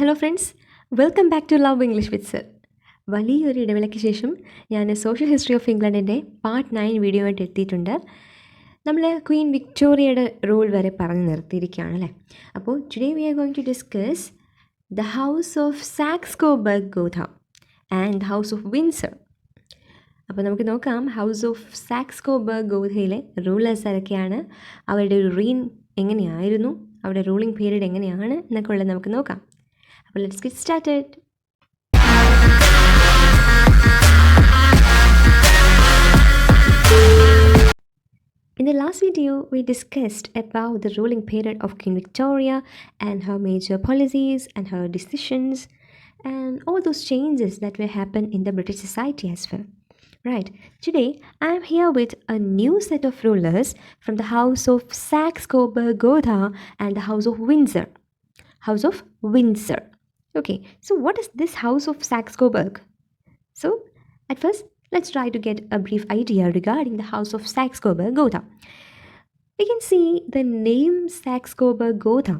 Hello friends, welcome back to love English with sir. വലിയൊരു ഇടവേളയ്ക്ക് ശേഷം ഞാൻ സോഷ്യൽ ഹിസ്റ്ററി ഓഫ് ഇംഗ്ലണ്ടിൻ്റെ പാർട്ട് 9 വീഡിയോ ആയിട്ട് എത്തിയിട്ടുണ്ട്. നമ്മൾ ക്വീൻ വിക്ടോറിയയുടെ റൂൾ വരെ പറഞ്ഞു നിർത്തിയിരിക്കുകയാണ് അല്ലേ. അപ്പോൾ today we are going to discuss the house of Saxe Coburg Gotha and house of Windsor. അപ്പോൾ നമുക്ക് നോക്കാം ഹൗസ് ഓഫ് സാക്സ്-കോബർഗ്-ഗോഥയിലെ റൂളേഴ്സ് ആരൊക്കെയാണ്, അവരുടെ ഒരു റീൻ എങ്ങനെയായിരുന്നു, അവരുടെ റൂളിംഗ് പീരീഡ് എങ്ങനെയാണ് എന്നൊക്കെ ഉള്ളത് നമുക്ക് നോക്കാം. അപ്പോൾ let's get started. In the last video, we discussed about the ruling period of Queen Victoria and her major policies and her decisions and all those changes that will happen in the British society as well. Right, today I am here with a new set of rulers from the House of Saxe-Coburg-Gotha and the House of Windsor. House of Windsor. Okay, so what is this House of Saxe-Coburg? So, at first, let's try to get a brief idea regarding the House of Saxe-Coburg-Gotha. We can see the name Saxe-Coburg-Gotha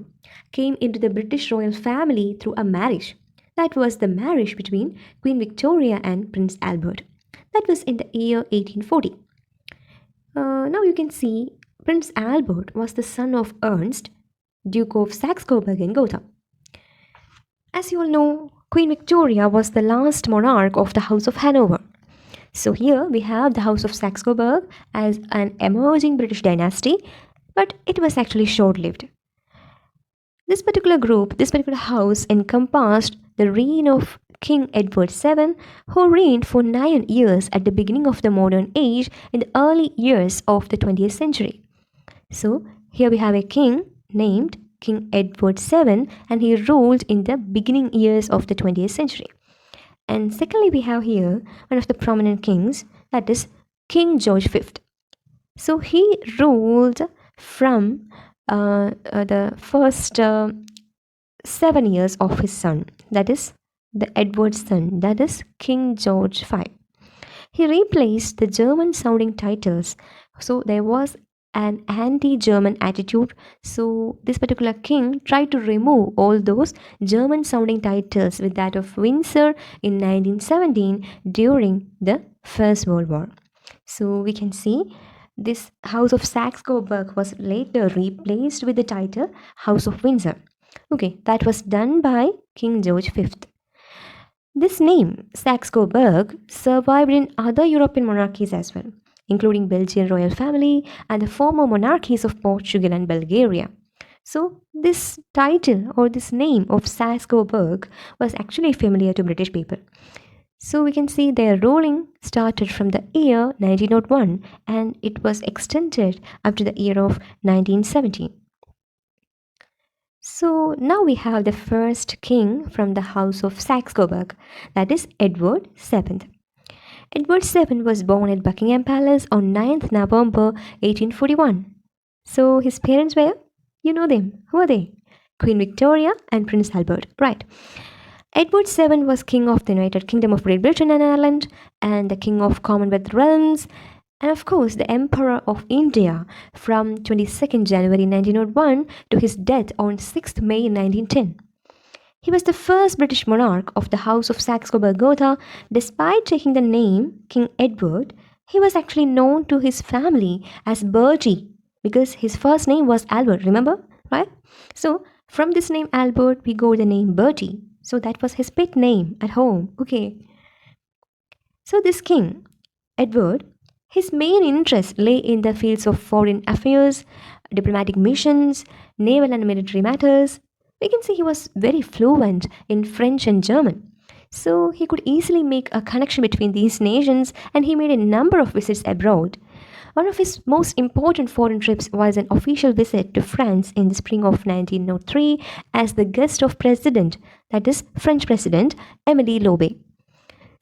came into the British royal family through a marriage. That was the marriage between Queen Victoria and Prince Albert. That was in the year 1840. Now you can see Prince Albert was the son of Ernst, Duke of Saxe-Coburg-Gotha. As you all know, Queen Victoria was the last monarch of the House of Hanover. So here we have the House of Saxe-Coburg as an emerging British dynasty, but it was actually short-lived. This particular house encompassed the reign of King Edward VII, who reigned for 9 years at the beginning of the modern age in the early years of the 20th century. So here we have a king named King Edward VII, and he ruled in the beginning years of the 20th century. And secondly, we have here one of the prominent kings, that is King George V. So he ruled from the first 7 years of his son, that is the Edward's son, that is King George V. He replaced the German sounding titles. So there was an anti-German attitude. So this particular king tried to remove all those German sounding titles with that of Windsor in 1917 during the First World War. So we can see this House of Saxe-Coburg was later replaced with the title House of Windsor. Okay, that was done by King George V. This name, Saxe-Coburg, survived in other European monarchies as well, including Belgian royal family and the former monarchies of Portugal and Bulgaria. So this title or this name of Saxe-Coburg was actually familiar to British people. So we can see their ruling started from the year 1901 and it was extended up to the year of 1917. So now we have the first king from the House of Saxe-Coburg, that is Edward VII. Edward VII was born at Buckingham Palace on 9th November 1841. So his parents were, you know them, who are they? Queen Victoria and Prince Albert, right. Edward VII was king of the United Kingdom of Great Britain and Ireland and the king of Commonwealth realms and of course the Emperor of India from 22nd January 1901 to his death on 6th May 1910. He was the first British monarch of the House of Saxe-Coburg-Gotha. Despite taking the name King Edward, he was actually known to his family as Bertie because his first name was Albert, remember, right? So from this name Albert, we got the name Bertie. So that was his pet name at home, okay. So this king, Edward, his main interest lay in the fields of foreign affairs, diplomatic missions, naval and military matters. We can see he was very fluent in French and German. So he could easily make a connection between these nations and he made a number of visits abroad. One of his most important foreign trips was an official visit to France in the spring of 1903 as the guest of President, that is French President Émile Loubet.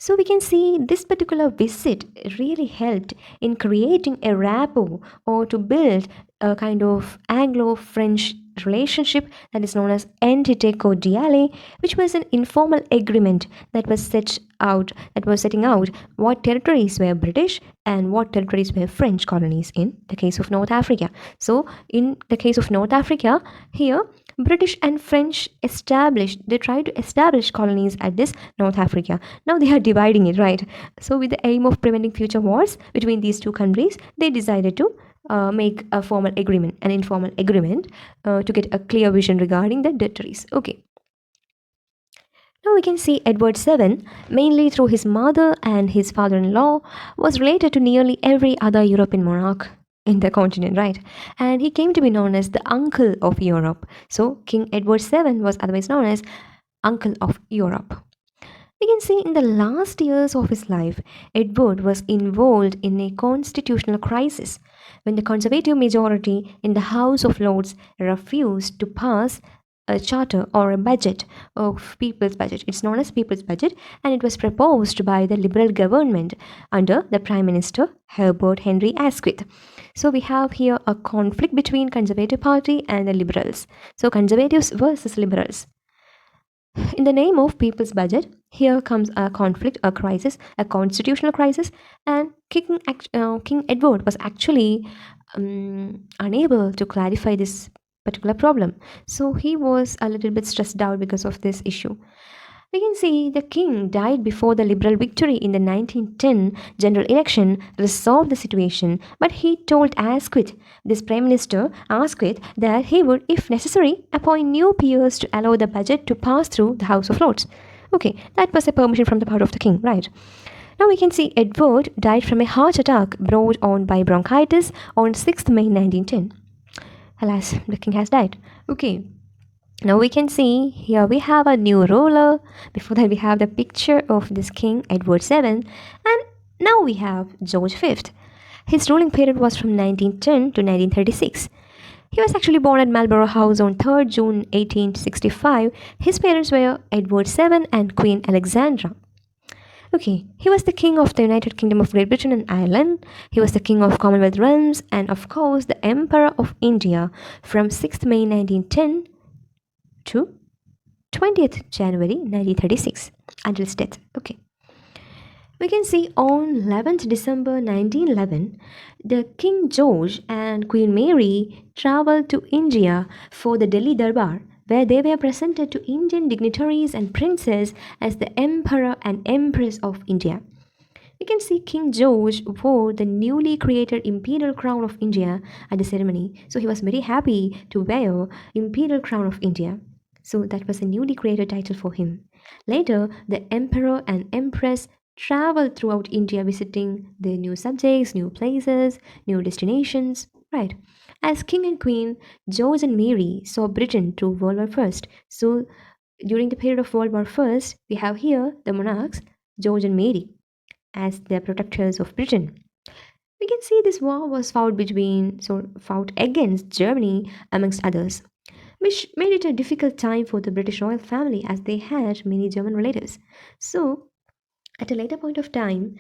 So we can see this particular visit really helped in creating a rapport or to build a kind of Anglo-French relationship that is known as entité cordiale, which was an informal agreement that was setting out what territories were British and what territories were French colonies in the case of North Africa. So in the case of North Africa, here British and French they tried to establish colonies at this North Africa. Now they are dividing it, right? So, with the aim of preventing future wars between these two countries, they decided to make a formal agreement, an informal agreement, to get a clear vision regarding the territories. Okay. Now we can see Edward VII, mainly through his mother and his father in law, was related to nearly every other European monarch in the continent, right? And he came to be known as the uncle of Europe. So King Edward VII was otherwise known as uncle of Europe. We can see in the last years of his life, Edward was involved in a constitutional crisis when the Conservative majority in the House of Lords refused to pass a charter or a budget of People's Budget. It's known as People's Budget, and it was proposed by the Liberal government under the Prime Minister Herbert Henry Asquith. So we have here a conflict between Conservative Party and the Liberals. So Conservatives versus Liberals. In the name of people's budget, here comes a conflict, a crisis, a constitutional crisis, and King Edward was actually unable to clarify this particular problem. So he was a little bit stressed out because of this issue. We can see the king died before the Liberal victory in the 1910 general election resolved the situation, but he told Asquith, this Prime Minister Asquith, that he would, if necessary, appoint new peers to allow the budget to pass through the House of Lords. Okay, that was a permission from the part of the king, right? Now we can see Edward died from a heart attack brought on by bronchitis on 6th May 1910. Alas, the king has died. Okay, now we can see here we have a new ruler. Before that we have the picture of this king Edward VII, and now we have George V. His ruling period was from 1910 to 1936. He was actually born at Marlborough House on 3rd June 1865. His parents were Edward VII and Queen Alexandra. Okay, he was the king of the United Kingdom of Great Britain and Ireland. He was the king of Commonwealth realms and of course the Emperor of India from 6th May 1910 to 20th January 1936 until his death. Okay. We can see on 11th December 1911, the King George and Queen Mary traveled to India for the Delhi Darbar, where they were presented to Indian dignitaries and princes as the Emperor and Empress of India. We can see King George wore the newly created Imperial Crown of India at the ceremony. So he was very happy to wear Imperial Crown of India. So that was a newly created title for him. Later, the Emperor and Empress traveled throughout India visiting their new subjects, new places, new destinations. Right. As King and Queen, George and Mary saw Britain through World War First. So during the period of World War First, we have here the monarchs, George and Mary, as the protectors of Britain. We can see this war was fought against Germany amongst others, which made it a difficult time for the British royal family as they had many German relatives. So, at a later point of time,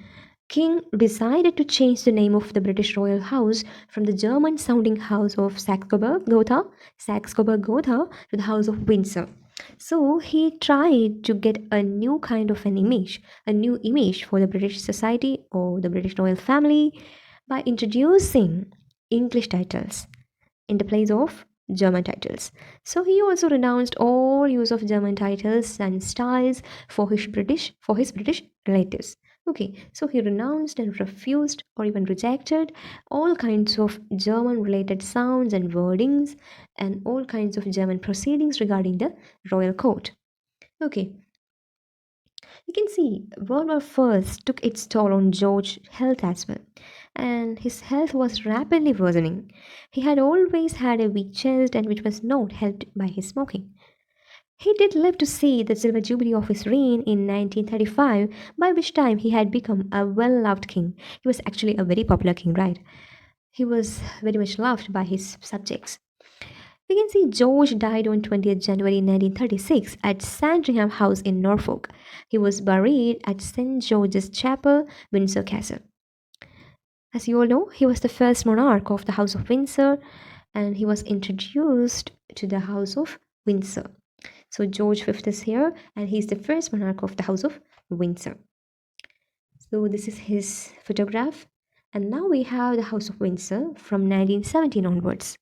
King decided to change the name of the British royal house from the German sounding House of Saxe-Coburg-Gotha to the House of Windsor. So he tried to get a new kind of an image, a new image for the British society or the British royal family by introducing English titles in the place of German titles. So he also renounced all use of German titles and styles for his British relatives. Okay, so he renounced and refused or even rejected all kinds of German related sounds and wordings and all kinds of German proceedings regarding the royal court. Okay, you can see World War First took its toll on George's health as well, and his health was rapidly worsening. He had always had a weak chest, and which was not helped by his smoking. He did live to see the silver jubilee of his reign in 1935, by which time he had become a well loved king. He was actually a very popular king, right? He was very much loved by his subjects. We can see George died on 20th January 1936 at Sandringham House in Norfolk. He was buried at St. George's Chapel, Windsor Castle. As you all know, he was the first monarch of the House of Windsor and he was introduced to the House of Windsor. So George V is here and he's the first monarch of the House of Windsor. So this is his photograph. And now we have the House of Windsor from 1917 onwards.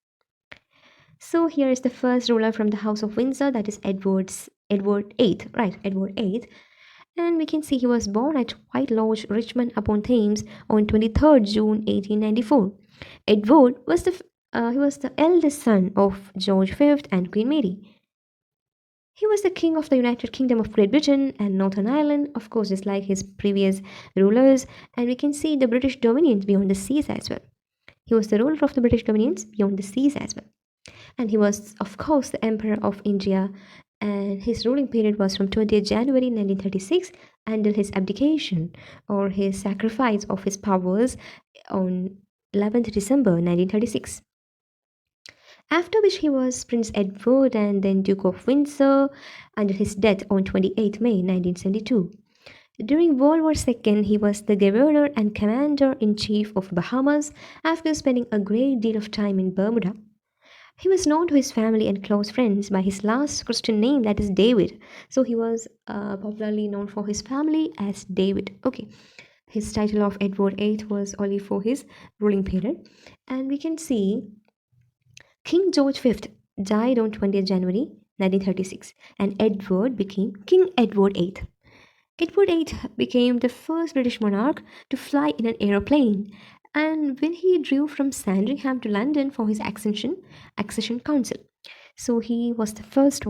So here is the first ruler from the House of Windsor, that is Edward VIII, right? Edward VIII, and we can see he was born at White Lodge, Richmond upon Thames, on 23rd June 1894. Edward was he was the eldest son of George V and Queen Mary. He was the king of the United Kingdom of Great Britain and Northern Ireland, of course, just like his previous rulers, and we can see the British dominions beyond the seas as well. He was the ruler of the British dominions beyond the seas as well. And he was, of course, the Emperor of India, and his ruling period was from 20th January 1936 until his abdication or his sacrifice of his powers on 11th December 1936. After which he was Prince Edward and then Duke of Windsor until his death on 28th May 1972. During World War II, he was the governor and commander-in-chief of Bahamas after spending a great deal of time in Bermuda. He was known to his family and close friends by his last Christian name, that is David. So he was popularly known for his family as David. Okay, his title of Edward VIII was only for his ruling period. And we can see King George V died on 20th January 1936 and Edward became King Edward VIII. Edward VIII became the first British monarch to fly in an aeroplane, and when he drove from Sandringham to London for his accession council. So he was the first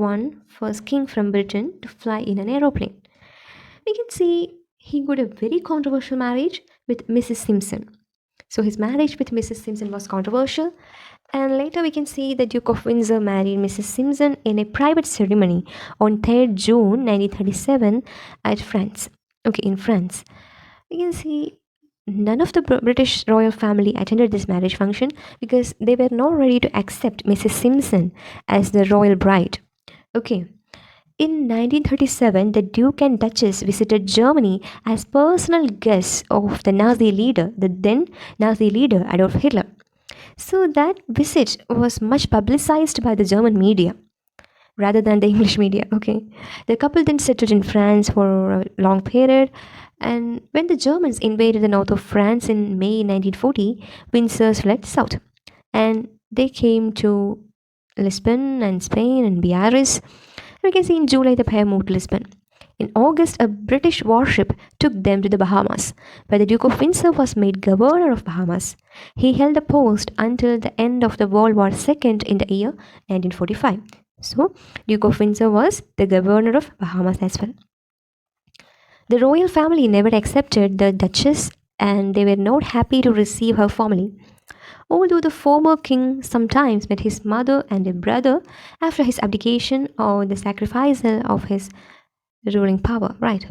king from Britain to fly in an aeroplane. We can see he got a very controversial marriage with Mrs. Simpson. So his marriage with Mrs. Simpson was controversial, and later we can see the Duke of Windsor married Mrs. Simpson in a private ceremony on 3rd June 1937 at France. Okay, in France. We can see none of the British royal family attended this marriage function because they were not ready to accept Mrs. Simpson as the royal bride. Okay. In 1937, the Duke and Duchess visited Germany as personal guests of the then Nazi leader Adolf Hitler. So that visit was much publicized by the German media rather than the English media. Okay, the couple then settled in France for a long period, and when the Germans invaded the north of France in May 1940, Windsor fled south, and they came to Lisbon and Spain and Biarritz. We can see in July the pair moved to Lisbon. In August, a British warship took them to the Bahamas, where the Duke of Windsor was made governor of Bahamas. He held the post until the end of the World War II in the year 1945. So, Duke of Windsor was the governor of Bahamas as well. The royal family never accepted the Duchess, and they were not happy to receive her formally. Although the former king sometimes met his mother and a brother after his abdication or the sacrifice of his ruling power, right?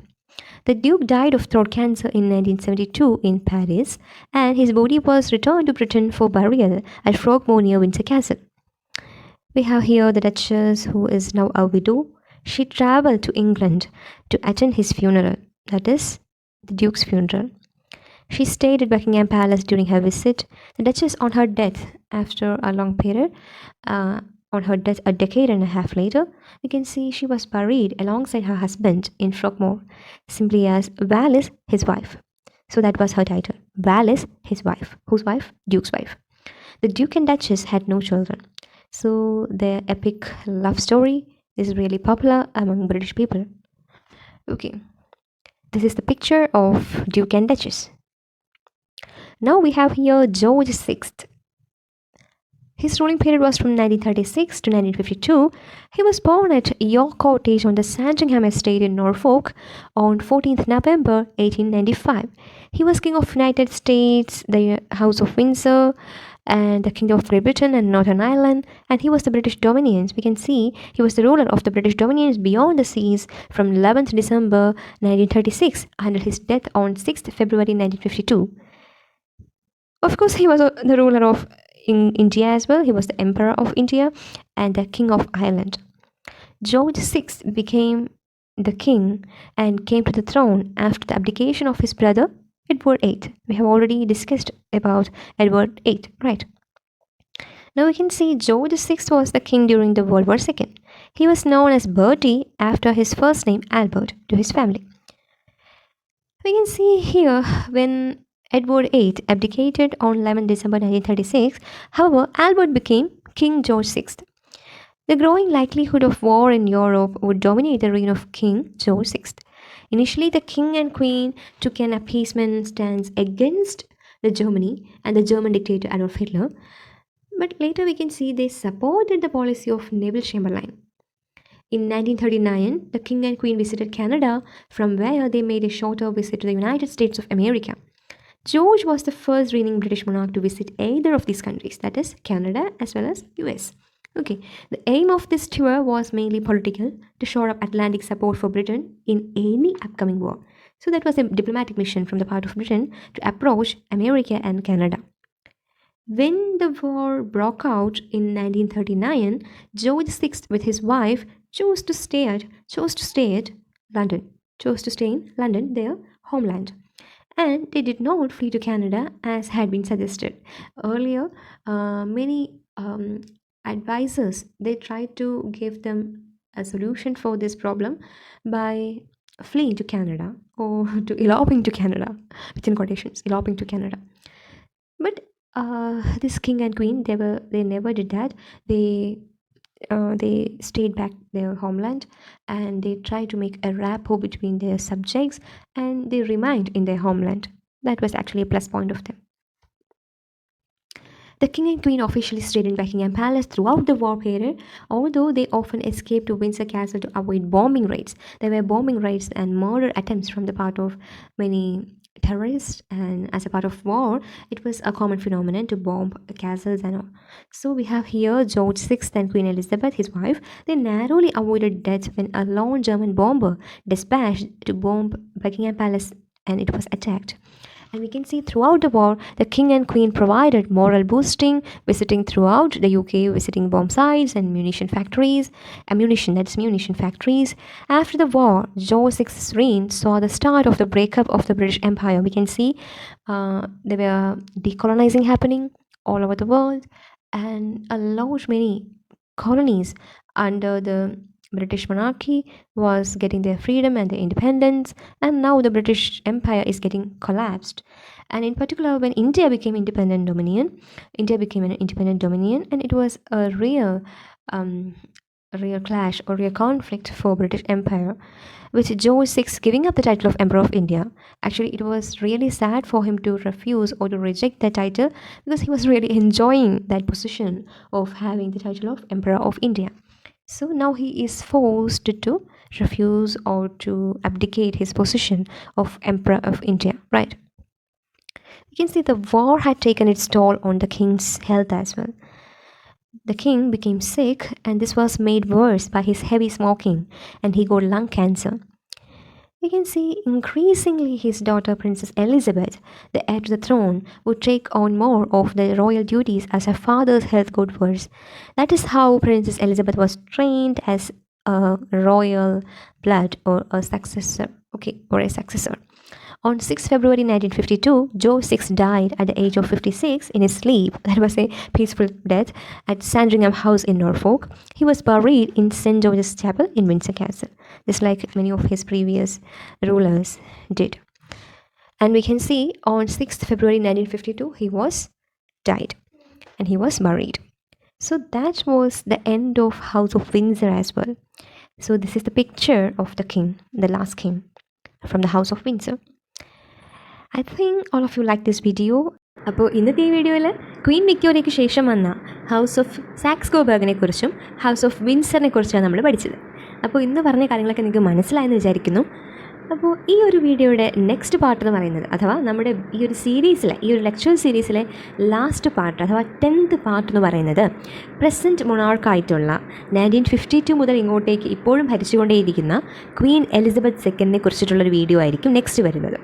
The Duke died of throat cancer in 1972 in Paris, and his body was returned to Britain for burial at Frogmore near Windsor Castle. We have here the Duchess, who is now a widow. She travelled to England to attend his funeral, that is, the Duke's funeral. She stayed at Buckingham Palace during her visit. The Duchess, on her death, after a long period, on her death a decade and a half later, we can see she was buried alongside her husband in Frogmore, simply as Wallis, his wife. So that was her title. Wallis, his wife. Whose wife? Duke's wife. The Duke and Duchess had no children. So their epic love story is really popular among British people. Okay. This is the picture of Duke and Duchess. Now we have here George VI. His ruling period was from 1936 to 1952. He was born at York Cottage on the Sandringham Estate in Norfolk on 14th November 1895. He was King of United States, the House of Windsor, and the Kingdom of Great Britain and Northern Ireland, and he was the British Dominions. We can see he was the ruler of the British Dominions beyond the seas from 11th December 1936 until his death on 6th February 1952. Of course, he was the ruler of India as well. He was the Emperor of India and the King of Ireland. George VI became the king and came to the throne after the abdication of his brother Edward VIII. We have already discussed about Edward VIII, right? Now we can see George VI was the king during the World War II. He was known as Bertie after his first name Albert to his family. We can see here when Edward VIII abdicated on 11 December 1936. However, Albert became King George VI. The growing likelihood of war in Europe would dominate the reign of King George VI. Initially, the king and queen took an appeasement stance against the Germany and the German dictator Adolf Hitler, but later we can see they supported the policy of Neville Chamberlain. In 1939, the king and queen visited Canada, from where they made a shorter visit to the United States of America. George was the first reigning British monarch to visit either of these countries, that is, Canada as well as US. Okay, the aim of this tour was mainly political, to shore up Atlantic support for Britain in any upcoming war. So that was a diplomatic mission from the part of Britain to approach America and Canada. When the war broke out in 1939, George VI with his wife chose to stay in London, their homeland. And they did not flee to Canada as had been suggested. Earlier, many advisors, they tried to give them a solution for this problem by fleeing to Canada or to eloping to Canada, within quotations, eloping to Canada. But this king and queen, they never did that. They stayed back their homeland, and they tried to make a rapport between their subjects, and they remained in their homeland. That was actually a plus point of them. The king and queen officially stayed in Buckingham Palace throughout the war period, although they often escaped to Windsor Castle to avoid bombing raids. There were bombing raids and murder attempts from the part of many terrorists, and as a part of war, it was a common phenomenon to bomb castles and all. So we have here George VI and Queen Elizabeth, his wife. They narrowly avoided death when a lone German bomber dispatched to bomb Buckingham Palace and it was attacked. And we can see throughout the war, the king and queen provided moral boosting, visiting throughout the UK, visiting bomb sites and munition factories. Ammunition factories. After the war, George VI's reign saw the start of the breakup of the British Empire. We can see there were decolonizing happening all over the world, and a large many colonies under the British monarchy was getting their freedom and their independence, and now the British Empire is getting collapsed. And in particular, when India became an independent dominion, and it was a real clash or real conflict for British Empire, with George VI giving up the title of Emperor of India. Actually, it was really sad for him to refuse or to reject that title, because he was really enjoying that position of having the title of Emperor of India. So now he is forced to refuse or to abdicate his position of Emperor of India, right? You can see the war had taken its toll on the king's health as well. The king became sick, and this was made worse by his heavy smoking, and he got lung cancer. We can see increasingly his daughter Princess Elizabeth, the heir to the throne, would take on more of the royal duties as her father's health got worse. That is how Princess Elizabeth was trained as a royal blood or a successor. On 6 February 1952, George VI died at the age of 56 in his sleep. That was a peaceful death at Sandringham House in Norfolk. He was buried in St. George's Chapel in Windsor Castle, just like many of his previous rulers did. And we can see on 6th February 1952, he was died and he was buried. So that was the end of House of Windsor as well. So this is the picture of the king, the last king from the House of Windsor. I think all of you like this video. അപ്പോൾ ഇന്നത്തെ ഈ വീഡിയോയിൽ Queen വിക്ടോറിയയ്ക്ക് ശേഷം വന്ന house of സാക്സ്-കോബർഗിനെ കുറിച്ചും house of വിൻസറിനെ കുറിച്ചാണ് നമ്മൾ പഠിച്ചത്. അപ്പോൾ ഇന്ന് പറഞ്ഞ കാര്യങ്ങളൊക്കെ നിങ്ങൾക്ക് മനസ്സിലായെന്ന് വിചാരിക്കുന്നു. അപ്പോൾ ഈ ഒരു വീഡിയോയുടെ നെക്സ്റ്റ് പാർട്ട് എന്ന് പറയുന്നത്, അഥവാ നമ്മുടെ ഈ ഒരു സീരീസിലെ, ഈ ഒരു ലെക്ചർ സീരീസിലെ ലാസ്റ്റ് പാർട്ട് അഥവാ 10th പാർട്ട് എന്ന് പറയുന്നത് പ്രസൻറ്റ് മൊണാർക്കായിട്ടുള്ള 1952 മുതൽ ഇങ്ങോട്ടേക്ക് ഇപ്പോഴും ഭരിച്ചുകൊണ്ടേയിരിക്കുന്ന ക്വീൻ എലിസബത്ത് സെക്കൻഡിനെ കുറിച്ചിട്ടുള്ളൊരു വീഡിയോ ആയിരിക്കും നെക്സ്റ്റ് വരുന്നത്.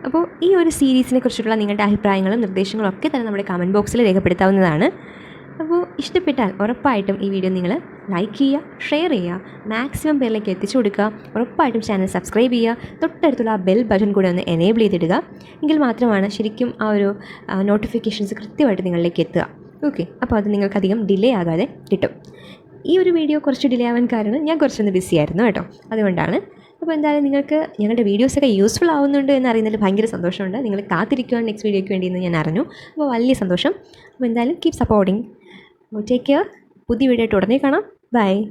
അപ്പോൾ ഈ ഒരു സീരീസിനെ കുറിച്ചിട്ടുള്ള നിങ്ങളുടെ അഭിപ്രായങ്ങളും നിർദ്ദേശങ്ങളും ഒക്കെ തന്നെ നമ്മുടെ കമൻറ്റ് ബോക്സിൽ രേഖപ്പെടുത്താവുന്നതാണ്. അപ്പോൾ ഇഷ്ടപ്പെട്ടാൽ ഉറപ്പായിട്ടും ഈ വീഡിയോ നിങ്ങൾ ലൈക്ക് ചെയ്യുക, ഷെയർ ചെയ്യുക, മാക്സിമം പേരിലേക്ക് എത്തിച്ചു കൊടുക്കുക. ഉറപ്പായിട്ടും ചാനൽ സബ്സ്ക്രൈബ് ചെയ്യുക, തൊട്ടടുത്തുള്ള ആ ബെൽ ബട്ടൺ കൂടെ ഒന്ന് എനേബിൾ ചെയ്തിടുക. എങ്കിൽ മാത്രമാണ് ശരിക്കും ആ ഒരു നോട്ടിഫിക്കേഷൻസ് കൃത്യമായിട്ട് നിങ്ങളിലേക്ക് എത്തുക. ഓക്കെ, അപ്പോൾ അത് നിങ്ങൾക്കധികം ഡിലേ ആകാതെ കിട്ടും. ഈ ഒരു വീഡിയോ കുറച്ച് ഡിലേ ആവാൻ കാരണം ഞാൻ കുറച്ചൊന്ന് ബിസി ആയിരുന്നു കേട്ടോ, അതുകൊണ്ടാണ്. അപ്പോൾ എന്തായാലും നിങ്ങൾക്ക് ഞങ്ങളുടെ വീഡിയോസൊക്കെ യൂസ്ഫുൾ ആവുന്നുണ്ട് എന്നറിയുന്നതിൽ ഭയങ്കര സന്തോഷമുണ്ട്. നിങ്ങൾ കാത്തിരിക്കുകയാണ് നെക്സ്റ്റ് വീഡിയോയ്ക്ക് വേണ്ടി എന്ന് ഞാൻ അറിഞ്ഞു. അപ്പോൾ വലിയ സന്തോഷം. അപ്പോൾ എന്തായാലും കീപ് സപ്പോർട്ടിങ് ടേക്ക് കെയർ. പുതിയ വീഡിയോ ആയിട്ട് ഉടനെ കാണാം. ബൈ.